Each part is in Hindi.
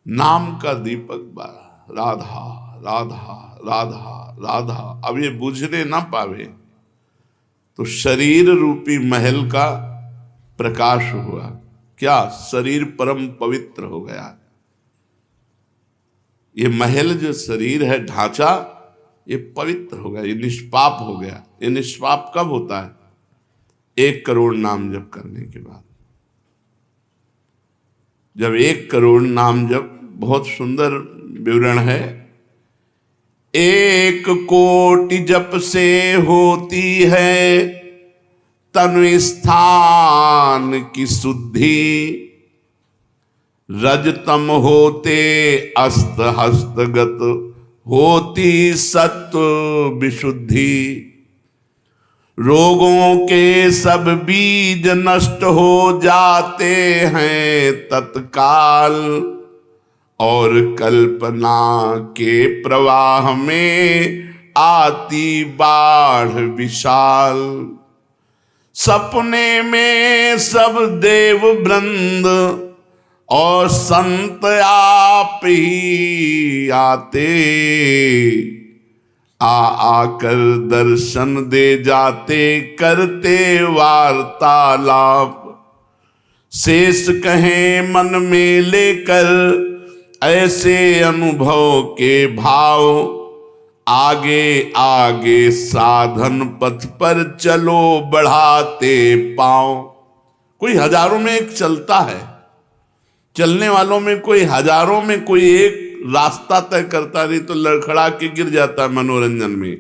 नाम का दीपक बारा, राधा राधा राधा राधा। अब ये बुझने ना पावे तो शरीर रूपी महल का प्रकाश हुआ। क्या? शरीर परम पवित्र हो गया। ये महल जो शरीर है, ढांचा, ये पवित्र हो गया, ये निष्पाप हो गया। ये निष्पाप कब होता है? 1 करोड़ नाम जप करने के बाद। जब 1 करोड़ नाम जप, बहुत सुंदर विवरण है, 1 कोटि जप से होती है तनु स्थान की शुद्धि, रजतम होते अस्त हस्तगत होती सत्व विशुद्धि। रोगों के सब बीज नष्ट हो जाते हैं तत्काल, और कल्पना के प्रवाह में आती बाढ़ विशाल। सपने में सब देव वृंद और संत आप ही आते, आकर दर्शन दे जाते, करते वार्तालाप। शेष कहें मन में लेकर ऐसे अनुभव के भाव, आगे आगे साधन पथ पर चलो बढ़ाते पांव। कोई हजारों में एक चलता है, चलने वालों में कोई हजारों में कोई एक रास्ता तय करता, नहीं तो लड़खड़ा के गिर जाता है मनोरंजन में।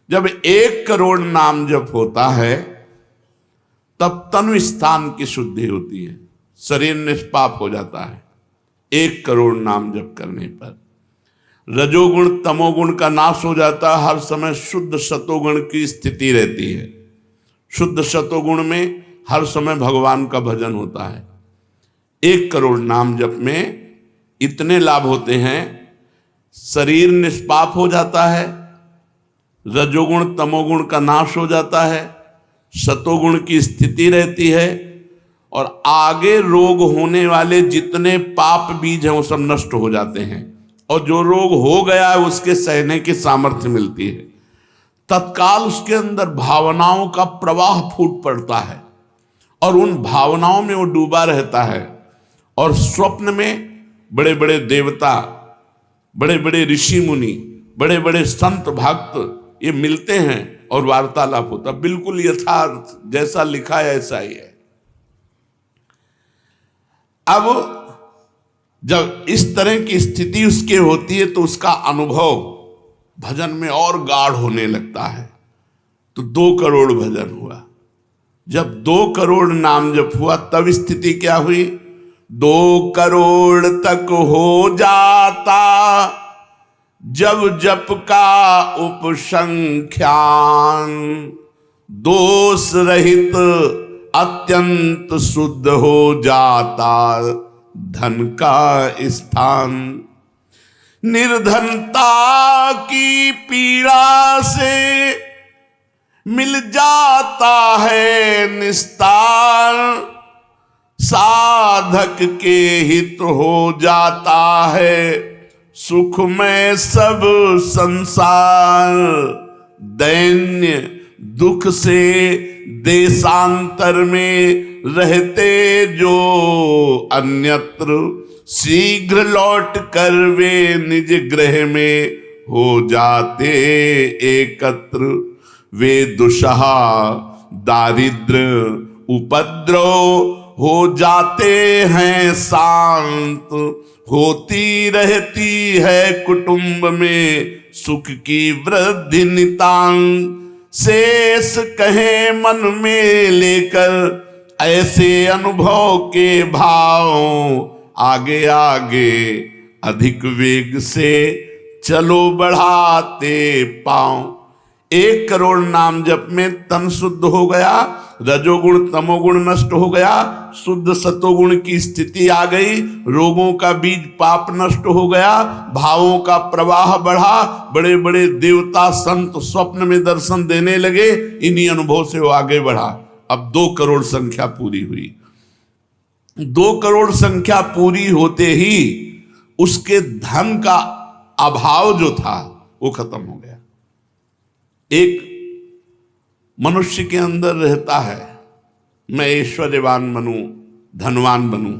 जब 1 करोड़ नाम जप होता है तब तनु स्थान की शुद्धि होती है, शरीर निष्पाप हो जाता है 1 करोड़ नाम जप करने पर। रजोगुण तमोगुण का नाश हो जाता है, हर समय शुद्ध सतोगुण की स्थिति रहती है। शुद्ध सतोगुण में हर समय भगवान का भजन होता है। 1 करोड़ नाम जप में इतने लाभ होते हैं, शरीर निष्पाप हो जाता है, रजोगुण तमोगुण का नाश हो जाता है, सतोगुण की स्थिति रहती है, और आगे रोग होने वाले जितने पाप बीज हैं वो सब नष्ट हो जाते हैं, और जो रोग हो गया है उसके सहने की सामर्थ्य मिलती है। तत्काल उसके अंदर भावनाओं का प्रवाह फूट पड़ता है और उन भावनाओं में वो डूबा रहता है। और स्वप्न में बड़े बड़े देवता, बड़े बड़े ऋषि मुनि, बड़े बड़े संत भक्त ये मिलते हैं और वार्तालाप होता, बिल्कुल यथार्थ जैसा लिखा है ऐसा ही है। अब जब इस तरह की स्थिति उसके होती है तो उसका अनुभव भजन में और गाढ़ होने लगता है। तो 2 करोड़ भजन हुआ। जब 2 करोड़ नाम जप हुआ तब स्थिति क्या हुई? 2 करोड़ तक हो जाता जब जप का उपसंख्यान, दोष रहित अत्यंत शुद्ध हो जाता धन का स्थान। निर्धनता की पीड़ा से मिल जाता है निस्तार, साधक के हित हो जाता है सुखमय सब संसार। दैन्य दुख से देशांतर में रहते जो अन्यत्र, शीघ्र लौट कर वे निज गृह में हो जाते एकत्र। वे दुषहा दारिद्र उपद्रव हो जाते हैं शांत, होती रहती है कुटुंब में सुख की वृद्धि नितांत। शेष कहे मन में लेकर ऐसे अनुभव के भाव, आगे आगे अधिक वेग से चलो बढ़ाते पांव। 1 करोड़ नाम जप में तन शुद्ध हो गया, रजोगुण तमोगुण नष्ट हो गया, शुद्ध सतोगुण की स्थिति आ गई, रोगों का बीज पाप नष्ट हो गया, भावों का प्रवाह बढ़ा, बड़े बड़े देवता संत स्वप्न में दर्शन देने लगे। इन्हीं अनुभव से वो आगे बढ़ा। अब 2 करोड़ संख्या पूरी हुई। 2 करोड़ संख्या पूरी होते ही उसके धन का अभाव जो था वो खत्म हो गया। एक मनुष्य के अंदर रहता है, मैं ऐश्वर्यवान बनूं, धनवान बनूं,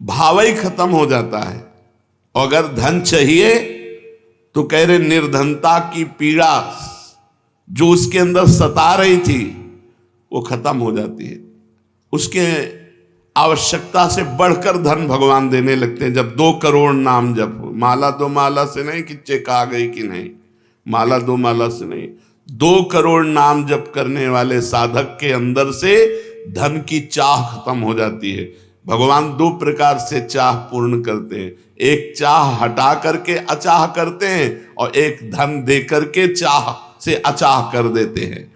भाव ही खत्म हो जाता है। अगर धन चाहिए तो कह रहे निर्धनता की पीड़ा जो उसके अंदर सता रही थी वो खत्म हो जाती है। उसके आवश्यकता से बढ़कर धन भगवान देने लगते हैं। जब 2 करोड़ नाम जप, माला 2 माला से नहीं कि चेक आ गई कि नहीं, माला 2 माला से नहीं, 2 करोड़ नाम जप करने वाले साधक के अंदर से धन की चाह खत्म हो जाती है। भगवान 2 प्रकार से चाह पूर्ण करते हैं, एक चाह हटा करके अचाह करते हैं और एक धन दे करके चाह से अचाह कर देते हैं।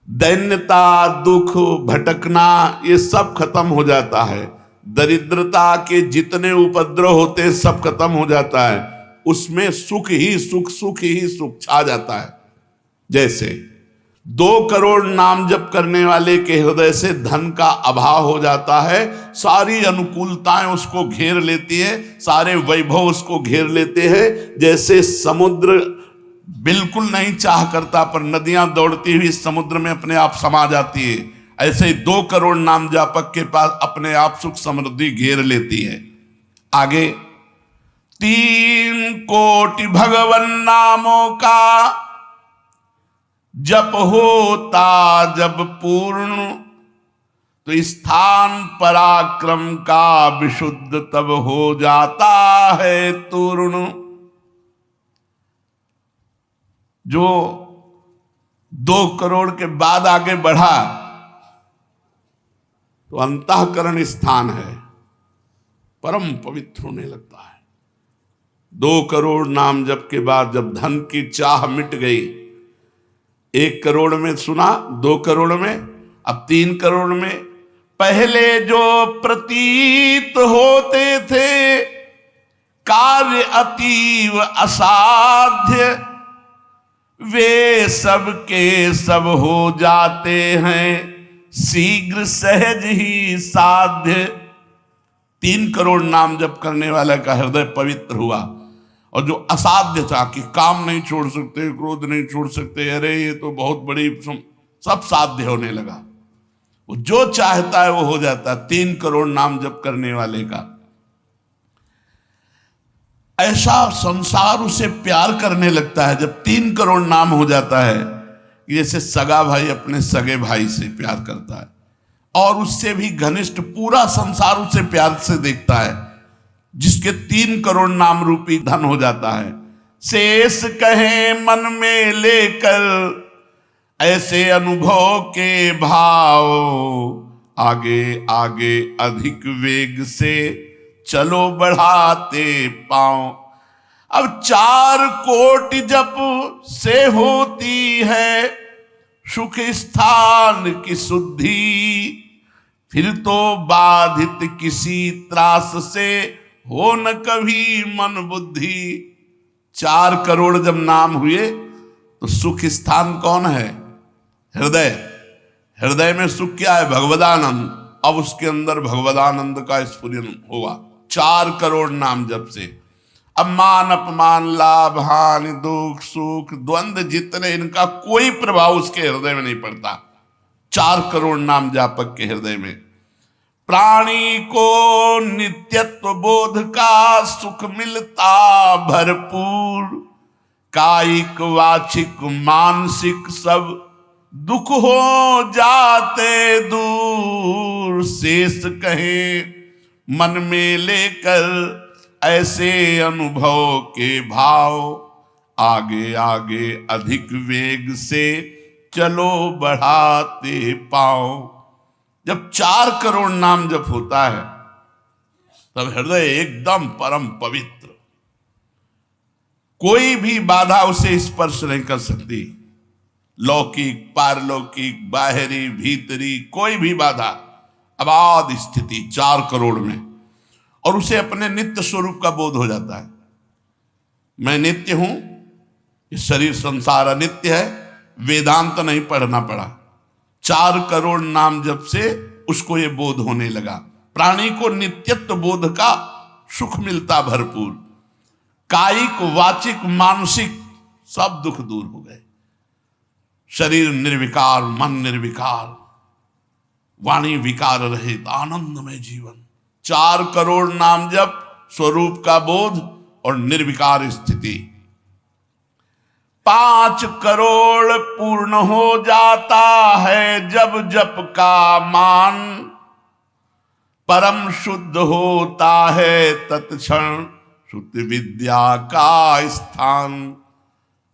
दैन्यता, दुख, भटकना ये सब खत्म हो जाता है। दरिद्रता के जितने उपद्रव होते हैं सब खत्म हो जाता है। उसमें सुख ही सुख, सुख ही सुख छा जाता है। जैसे 2 करोड़ नाम जप करने वाले के हृदय से धन का अभाव हो जाता है, सारी अनुकूलताएं उसको घेर लेती है, सारे वैभव उसको घेर लेते हैं। जैसे समुद्र बिल्कुल नहीं चाह करता पर नदियां दौड़ती हुई समुद्र में अपने आप समा जाती है, ऐसे ही 2 करोड़ नाम जापक के पास अपने आप सुख समृद्धि घेर लेती है। आगे 3 कोटि भगवन नामों का जप होता जब पूर्ण, तो स्थान पराक्रम का विशुद्ध तब हो जाता है तूर्ण। जो 2 करोड़ के बाद आगे बढ़ा तो अंतःकरण स्थान है, परम पवित्र होने लगता है। 2 करोड़ नाम जप के बाद जब धन की चाह मिट गई, 1 करोड़ में सुना, 2 करोड़ में, अब 3 करोड़ में। पहले जो प्रतीत होते थे कार्य अतीव असाध्य, वे सब के सब हो जाते हैं शीघ्र सहज ही साध्य। 3 करोड़ नाम जप करने वाला का हृदय पवित्र हुआ, और जो असाध्य था कि काम नहीं छोड़ सकते, क्रोध नहीं छोड़ सकते, अरे ये तो बहुत बड़ी, सब साध्य होने लगा। वो जो चाहता है वो हो जाता है। 3 करोड़ नाम जप करने वाले का ऐसा संसार उसे प्यार करने लगता है जब 3 करोड़ नाम हो जाता है, जैसे सगा भाई अपने सगे भाई से प्यार करता है, और उससे भी घनिष्ठ पूरा संसार उसे प्यार से देखता है, जिसके 3 करोड़ नाम रूपी धन हो जाता है। शेष कहे मन में लेकर ऐसे अनुभव के भाव, आगे आगे अधिक वेग से चलो बढ़ाते पांव। अब 4 कोटि जप से होती है सुख स्थान की शुद्धि, फिर तो बाधित किसी त्रास से हो न कभी मन बुद्धि। 4 करोड़ जब नाम हुए तो सुख स्थान कौन है? हृदय। हृदय में सुख क्या है? भगवदानंद। अब उसके अंदर भगवदानंद का स्फुरन होगा 4 करोड़ नाम जप से। अब मान अपमान, लाभ हानि, दुख सुख, द्वंद्व जितने, इनका कोई प्रभाव उसके हृदय में नहीं पड़ता 4 करोड़ नाम जापक के हृदय में। प्राणी को नित्यत्व बोध का सुख मिलता भरपूर, कायिक वाचिक मानसिक सब दुख हो जाते दूर। शेष कहे मन में लेकर ऐसे अनुभव के भाव, आगे आगे अधिक वेग से चलो बढ़ाते पाओ। जब 4 करोड़ नाम जप होता है तब हृदय एकदम परम पवित्र, कोई भी बाधा उसे स्पर्श नहीं कर सकती। लौकिक, पारलौकिक, बाहरी, भीतरी, कोई भी बाधा, अबाध स्थिति 4 करोड़ में। और उसे अपने नित्य स्वरूप का बोध हो जाता है। मैं नित्य हूं, ये शरीर संसार अनित्य है। वेदांत नहीं पढ़ना पड़ा, 4 करोड़ नाम जप से उसको ये बोध होने लगा। प्राणी को नित्यत्व बोध का सुख मिलता भरपूर, कायिक वाचिक मानसिक सब दुख दूर हो गए। शरीर निर्विकार, मन निर्विकार, वाणी विकार रहित, आनंदमय जीवन। 4 करोड़ नाम जप, स्वरूप का बोध और निर्विकार स्थिति। 5 करोड़ पूर्ण हो जाता है जब जप का मान, परम शुद्ध होता है तत्क्षण शुद्ध विद्या का स्थान।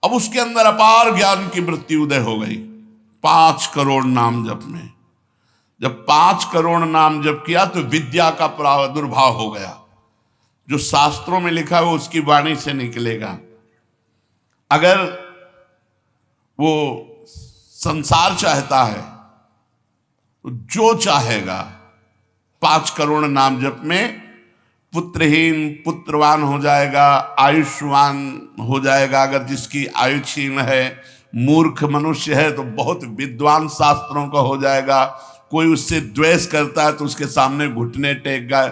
अब उसके अंदर अपार ज्ञान की वृत्ति उदय हो गई 5 करोड़ नाम जप में। जब 5 करोड़ नाम जप किया तो विद्या का प्रादुर्भाव हो गया। जो शास्त्रों में लिखा है वो उसकी वाणी से निकलेगा। अगर वो संसार चाहता है तो जो चाहेगा 5 करोड़ नाम जप में पुत्रहीन पुत्रवान हो जाएगा, आयुष्मान हो जाएगा। अगर जिसकी आयु क्षीण है, मूर्ख मनुष्य है तो बहुत विद्वान शास्त्रों का हो जाएगा। कोई उससे द्वेष करता है तो उसके सामने घुटने टेक गए।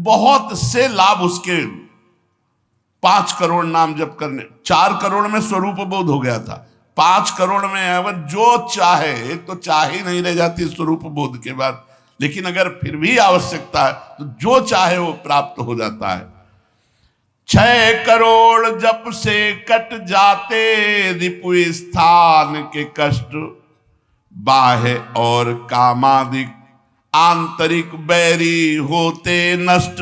बहुत से लाभ उसके 5 करोड़ नाम जप करने। 4 करोड़ में स्वरूप बोध हो गया था, 5 करोड़ में अगर जो चाहे, एक तो चाह ही नहीं रह जाती स्वरूप बोध के बाद, लेकिन अगर फिर भी आवश्यकता है तो जो चाहे वो प्राप्त हो जाता है। 6 करोड़ जप से कट जाते रिपु स्थान के कष्ट, बाह्य और कामादिक आंतरिक बैरी होते नष्ट।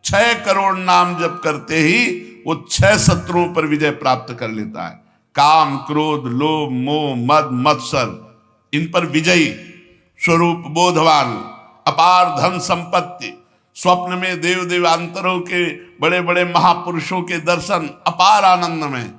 6 करोड़ नाम जप करते ही वो 6 शत्रुओं पर विजय प्राप्त कर लेता है। काम, क्रोध, लोभ, मोह, मद, मत्सर, इन पर विजयी, स्वरूप बोधवान, अपार धन संपत्ति, स्वप्न में देव देवांतरों के बड़े बड़े महापुरुषों के दर्शन, अपार आनंद में।